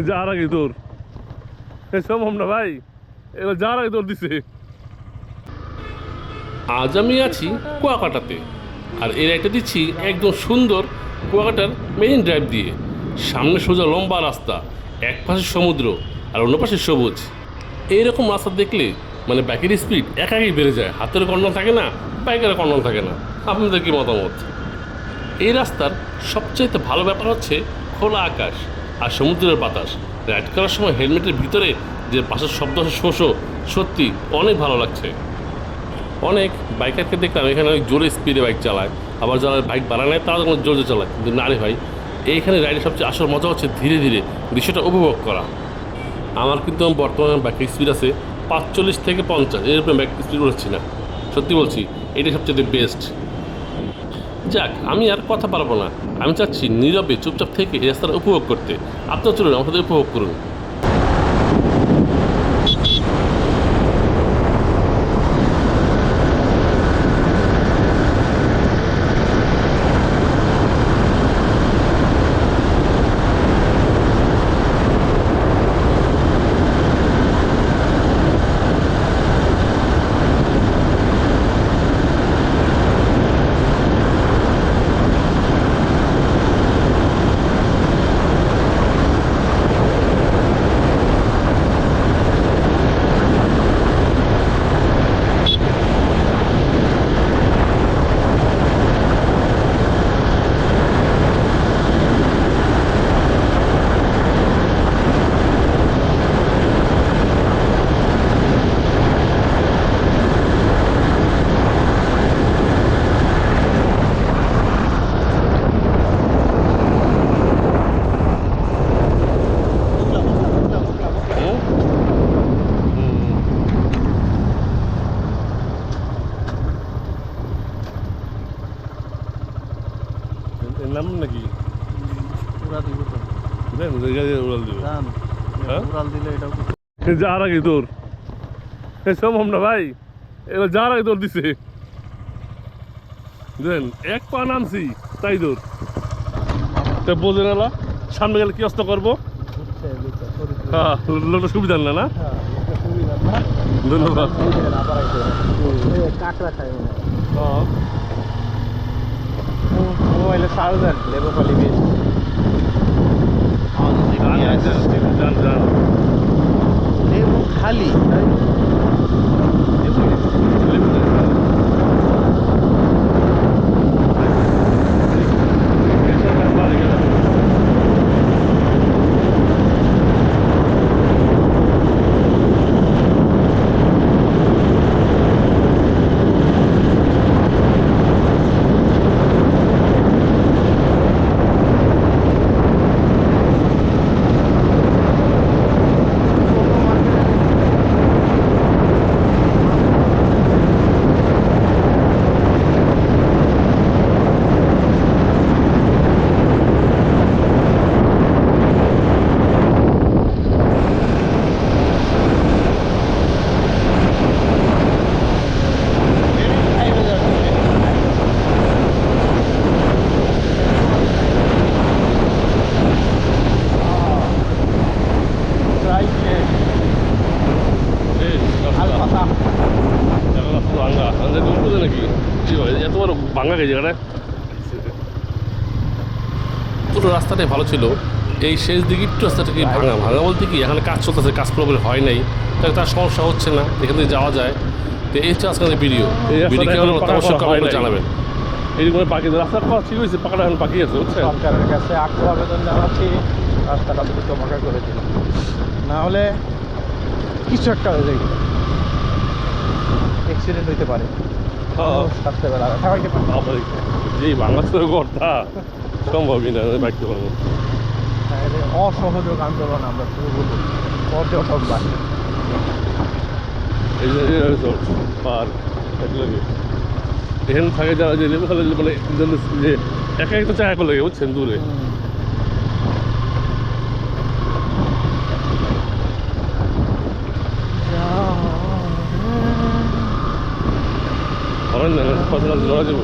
যাওয়ার আগে তোর সম্ভব না ভাই, এবার যাওয়ার আগে তোর দিছে। আজ আমি আছি কুয়াকাটাতে, আর এর একটা দিচ্ছি একদম সুন্দর কুয়াকাটার মেরিন ড্রাইভ দিয়ে। সামনে সোজা লম্বা রাস্তা, এক পাশে সমুদ্র আর অন্য পাশে সবুজ। এইরকম রাস্তা দেখলে মানে বাইকের স্পিড একাই বেড়ে যায়, হাতের কন্ট্রোল থাকে না, বাইকের কন্ট্রোল থাকে না। আপনাদের কি মতামত? এই রাস্তার সবচেয়ে ভালো ব্যাপার হচ্ছে খোলা আকাশ আর সমুদ্রের বাতাস। রাইড করার সময় হেলমেটের ভিতরে যে বাসের শব্দ শোষো, সত্যি অনেক ভালো লাগছে। অনেক বাইকারকে দেখলাম এখানে অনেক জোরে স্পিডে বাইক চালায়, আবার যারা বাইক বাড়ায় নেয় তারা তখন জোরে চালায়। কিন্তু না রে ভাই, এইখানে রাইডের সবচেয়ে আসল মজা হচ্ছে ধীরে ধীরে দৃশ্যটা উপভোগ করা। আমার কিন্তু বর্তমানে বাইকের স্পিড আছে 45 থেকে 50, এর উপরে বাইক স্পিড উঠছি না। সত্যি বলছি, এটাই সবচেয়ে বেস্ট। যাক, আমি আর কথা পারবো না, আমি চাচ্ছি নীরবে চুপচাপ থেকে এই রাস্তাটা উপভোগ করতে। আপনারা চলুন আমার সাথে উপভোগ করুন। নাম নাকি উড়া দিব তো উড়াল দিব হ্যাঁ উড়াল দিলে এটাও যাওয়ার আগে তোর সম্ভব না ভাই, এবার যাওয়ার আগে তোর দিছে। দেন এক পা নামছি তাই তোর বোঝে না, সামনে গেলে কি অস্ত করবো। হ্যাঁ, লোকটা সুবিধা না না। ধন্যবাদ। কাঁকড়া খাই মোবাইলে সারো দেন লেবু খালি বেশ লেবু খালি ভাঙা গেছে জায়গাটা। পুরো রাস্তাটাই ভালো ছিল, এই শেষ দিকে একটু রাস্তাটা কি ভাঙা ভাঙা বলতে কি এখানে কাজ চলতেছে, কাজ পুরোপুরি হয় নাই, তাই তার সমস্যা হচ্ছে না, এখান থেকে যাওয়া যায়। তো এই হচ্ছে আজকের ভিডিও কেমন অবশ্যই কমেন্টে জানাবেন। এইরকম বাকি রাস্তা ঠিক হয়েছে, পাকাটা এখন বাকি আছে বুঝছেন। সরকারের কাছে আগ্রহ আবেদন জানাচ্ছি রাস্তাটা দ্রুত পাকা করে দিন, না হলে কিছু একটা হয়ে যায়, অ্যাক্সিডেন্ট হইতে পারে। যেই বাংলাদেশের কথা সম্ভবই না বাইক চালানো। অসহযোগ আন্দোলন আমরা শুরু করবো পর্যটক বাস পার এখানে থাকে যারা যে লেবু খালে মানে যে একা একটা চাকা করে লাগে বুঝছেন দূরে। কথা লড়া যাবো।